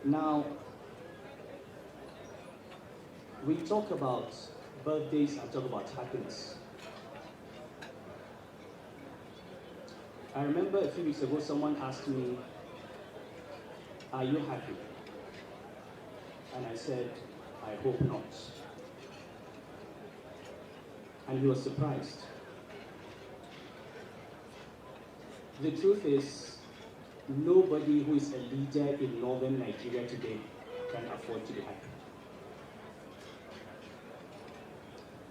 Now, we talk about birthdays and talk about happiness. I remember a few weeks ago someone asked me, "Are you happy?" And I said, "I hope not." And he was surprised. The truth is, nobody who is a leader in northern Nigeria today can afford to be happy.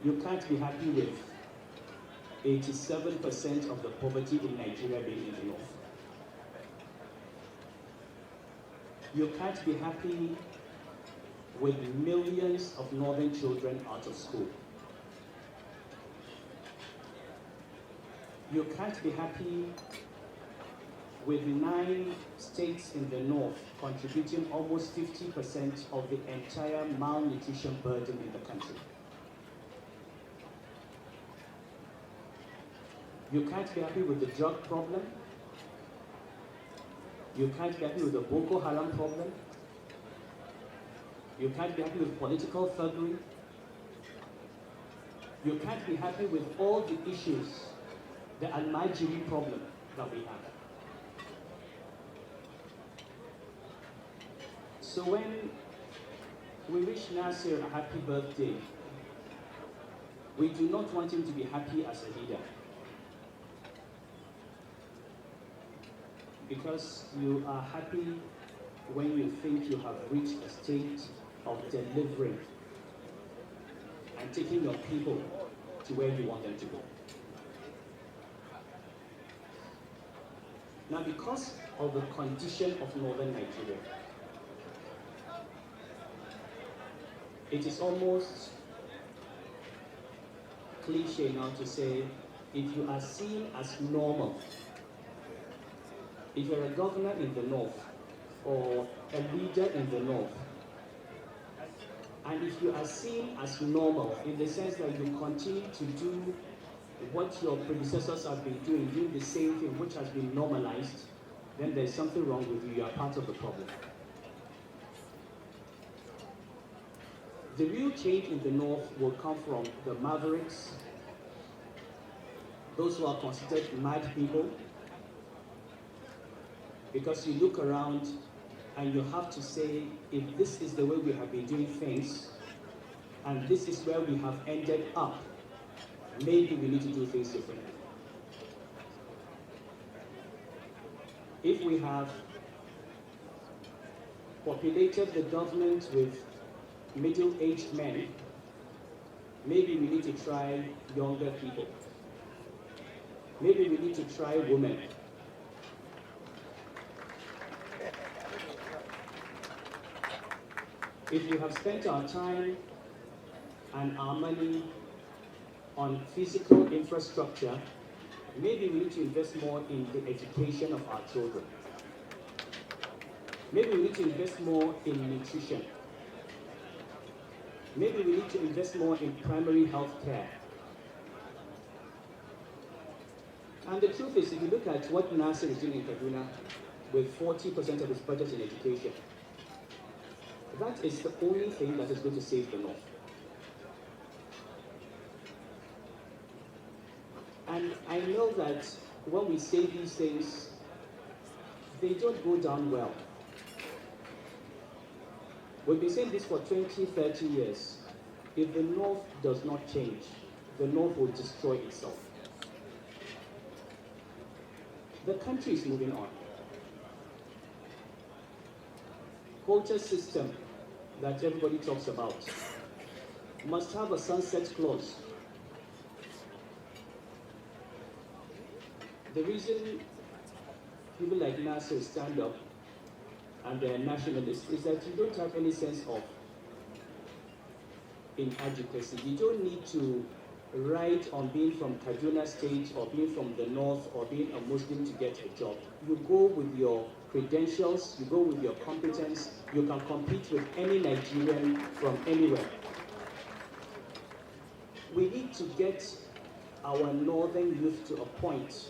You can't be happy with 87% of the poverty in Nigeria being in the north. You can't be happy with millions of northern children out of school. You can't be happy with 9 states in the north contributing almost 50% of the entire malnutrition burden in the country. You can't be happy with the drug problem. You can't be happy with the Boko Haram problem. You can't be happy with political thuggery. You can't be happy with all the issues, the Almajiri problem that we have. So when we wish Nasir a happy birthday, we do not want him to be happy as a leader. Because you are happy when you think you have reached a state of delivering and taking your people to where you want them to go. Now, because of the condition of northern Nigeria, it is almost cliche now to say, if you are seen as normal, if you're a governor in the north or a leader in the north, and if you are seen as normal in the sense that you continue to do what your predecessors have been doing the same thing which has been normalized, then there's something wrong with you. You are part of the problem. The real change in the north will come from the mavericks, those who are considered mad people, because you look around and you have to say, if this is the way we have been doing things, and this is where we have ended up, maybe we need to do things differently. If we have populated the government with middle-aged men, maybe we need to try younger people. Maybe we need to try women. If we have spent our time and our money on physical infrastructure, maybe we need to invest more in the education of our children. Maybe we need to invest more in nutrition. Maybe we need to invest more in primary health care. And the truth is, if you look at what Nasir is doing in Kaduna with 40% of its budget in education, that is the only thing that is going to save the North. And I know that when we say these things, they don't go down well. We've been saying this for 20, 30 years. If the North does not change, the North will destroy itself. The country is moving on. Culture system that everybody talks about must have a sunset clause. The reason people like Nasir stand up and they're nationalists is that you don't have any sense of inadequacy. You don't need to write on being from Kaduna State or being from the North or being a Muslim to get a job. You go with your credentials, you go with your competence, you can compete with any Nigerian from anywhere. We need to get our northern youth to a point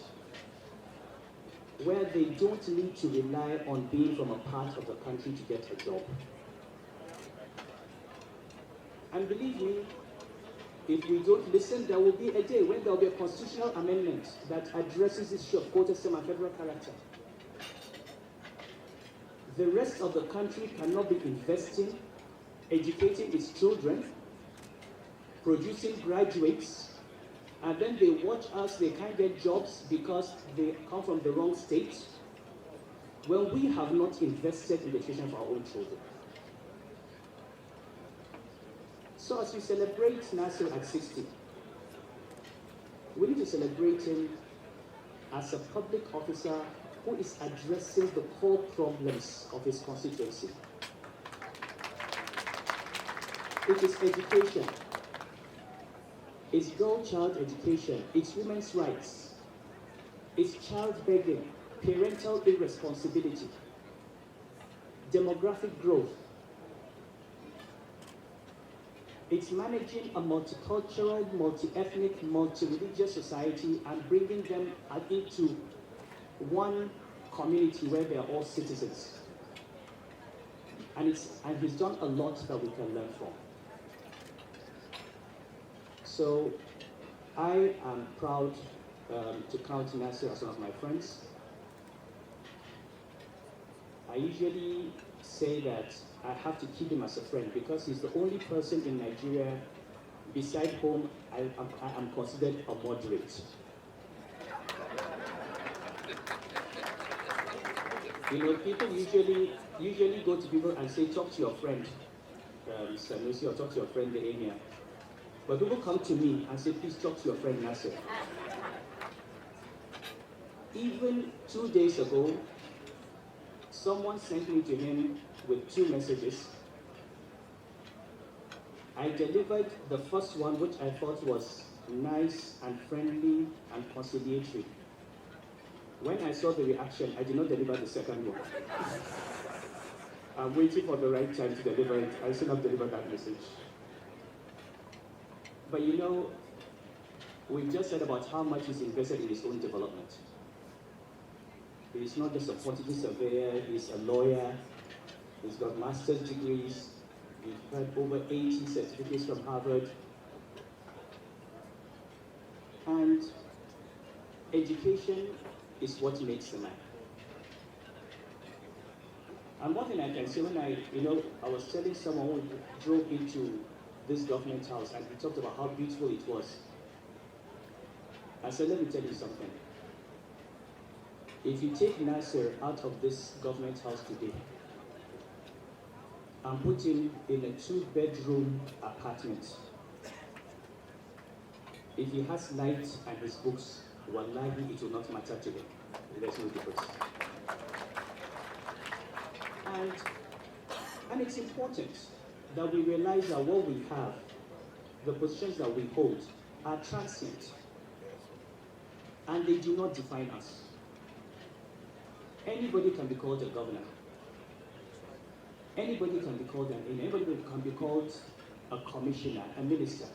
where they don't need to rely on being from a part of the country to get a job. And believe me, if we don't listen, there will be a day when there will be a constitutional amendment that addresses this issue of quota system and federal character. The rest of the country cannot be investing, educating its children, producing graduates, and then they watch us, they can't get jobs because they come from the wrong state, when we have not invested in the education of our own children. So as we celebrate Nasser at 60, we need to celebrate him as a public officer who is addressing the core problems of his constituency. It is education, it's girl-child education, it's women's rights, it's child begging, parental irresponsibility, demographic growth. It's managing a multicultural, multi-ethnic, multi-religious society and bringing them into one community where they are all citizens. And he's done a lot that we can learn from. So I am proud to count Nasser as one of my friends. I usually say that I have to keep him as a friend because he's the only person in Nigeria beside whom I am considered a moderate. You know, people usually go to people and say, talk to your friend, Sanusi, or talk to your friend, the Emir. But people come to me and say, please talk to your friend Nasser. Even 2 days ago, someone sent me to him with 2 messages. I delivered the first one, which I thought was nice and friendly and conciliatory. When I saw the reaction, I did not deliver the second one. I'm waiting for the right time to deliver it. I still not deliver that message. But you know, we've just said about how much he's invested in his own development. He's not just a quantity surveyor, he's a lawyer, he's got master's degrees, he's had over 80 certificates from Harvard. And education is what makes a man. And one thing I can say, when I was telling someone who drove into this government house and he talked about how beautiful it was. I said, let me tell you something. If you take Nasser out of this government house today and put him in a 2-bedroom apartment, if he has light and his books, wallahi, it will not matter to him. There's no difference. And it's important that we realize that what we have, the positions that we hold, are transient. And they do not define us. Anybody can be called a governor. Anybody can be called anybody can be called a commissioner, a minister.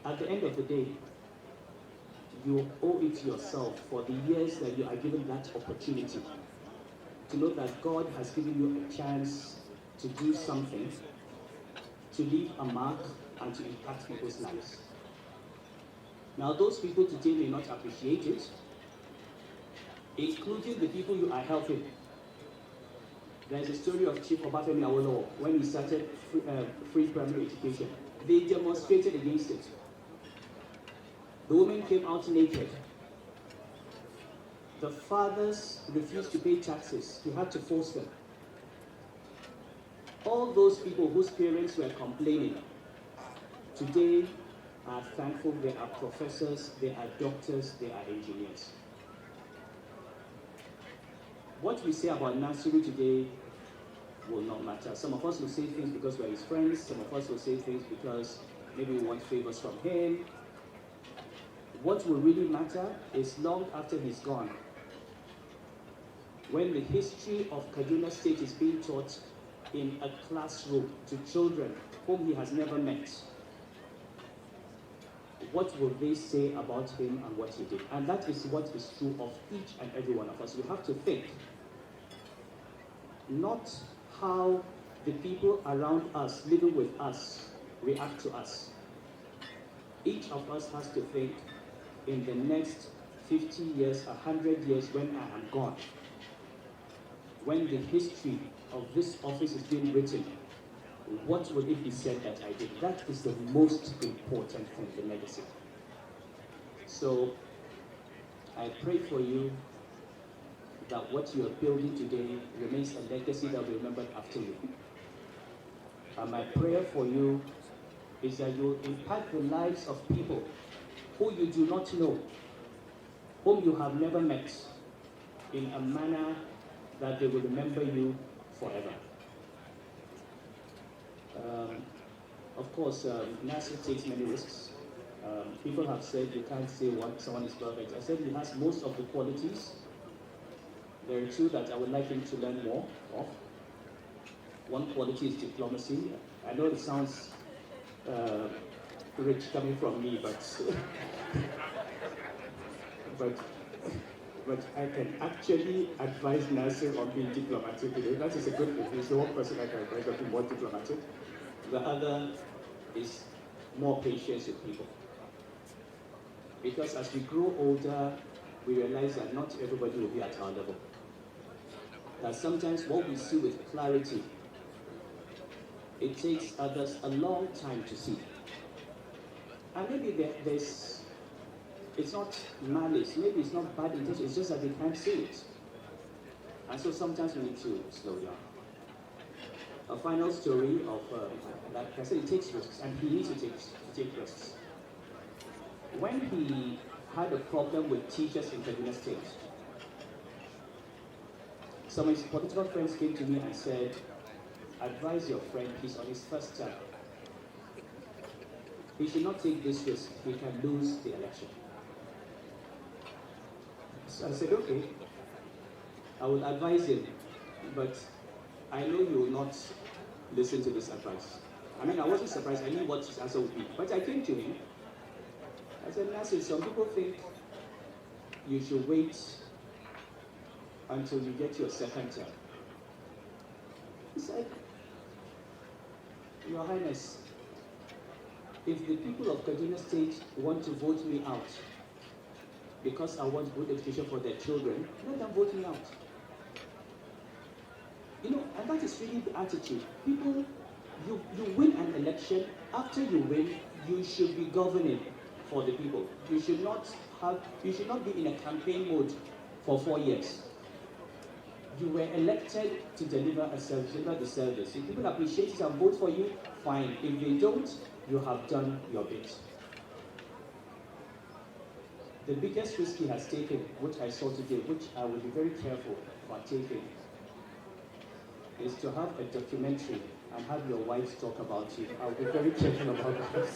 At the end of the day, you owe it to yourself for the years that you are given that opportunity to know that God has given you a chance to do something, to leave a mark, and to impact people's lives. Now, those people today may not appreciate it, including the people you are helping. There's a story of Chief Obafemi Awolowo when he started free primary education. They demonstrated against it. The women came out naked. The fathers refused to pay taxes. He had to force them. All those people whose parents were complaining today are thankful. They are professors, they are doctors, they are engineers. What we say about Nasiru today will not matter. Some of us will say things because we're his friends. Some of us will say things because maybe we want favors from him. What will really matter is long after he's gone, when the history of Kaduna State is being taught in a classroom to children whom he has never met. what will they say about him and what he did? And that is what is true of each and every one of us. We have to think, not how the people around us, living with us, react to us. Each of us has to think, in the next 50 years, 100 years, when I am gone, when the history of this office is being written, what will it be said that I did? That is the most important thing, the legacy. So I pray for you that what you are building today remains a legacy that will be remembered after you. And my prayer for you is that you will impact the lives of people who you do not know, whom you have never met, in a manner that they will remember you forever. Of course, Nasser takes many risks. People have said you can't say what someone is perfect. I said he has most of the qualities. There are two that I would like him to learn more of. One quality is diplomacy. I know it sounds rich coming from me, but but I can actually advise Nasser on being diplomatic. That is a good thing. He's the one person I can advise on being more diplomatic. The other is more patience with people. Because as we grow older, we realize that not everybody will be at our level. That sometimes what we see with clarity, it takes others a long time to see. And maybe it's not malice, maybe it's not bad intention, it's just that they can't see it. And so sometimes we need to slow down. A final story of, like I said, it takes risks, and he needs to take risks. When he had a problem with teachers in Kaduna State, some of his political friends came to me and said, advise your friend, he's on his first term. He should not take this risk, he can lose the election. So I said, okay, I will advise him, but I know you will not listen to this advice. I mean, I wasn't surprised, I knew what his answer would be. But I came to him, I said, Nasir, some people think you should wait until you get your second term. He said, Your Highness, if the people of Kaduna State want to vote me out because I want good education for their children, let them vote me out. You know, and that is really the attitude. People, you win an election, after you win, you should be governing for the people. You should not be in a campaign mode for 4 years. You were elected to deliver a service, deliver the service. If people appreciate it and vote for you, fine. If they don't, you have done your bit. The biggest risk he has taken, which I saw today, which I will be very careful about taking, is to have a documentary and have your wife talk about you. I'll be very careful about that.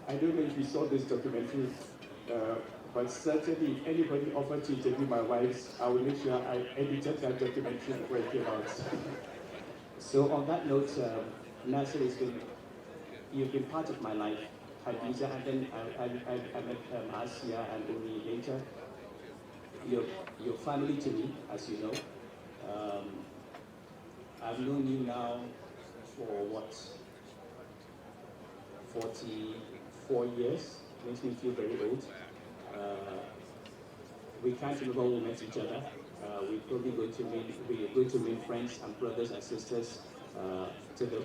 I don't know if you saw this documentary, but certainly if anybody offered to interview my wife, I will make sure I edited that documentary before it came out. So on that note, Nasser, you've been part of my life. Hadiza, and then I met Asia and Umi later. Your family to me, as you know. I've known you now for what, 44 years. Makes me feel very old. We can't remember when we met each other. We're going to remain friends and brothers and sisters to the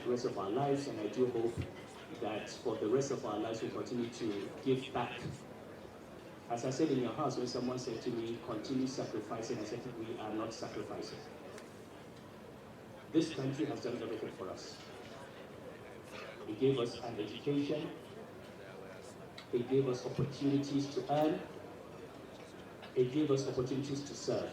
rest of our lives, and I do hope that for the rest of our lives we'll continue to give back. As I said in your house, when someone said to me, continue sacrificing, I said, we are not sacrificing. This country has done everything for us. It gave us an education. It gave us opportunities to earn. It gave us opportunities to serve.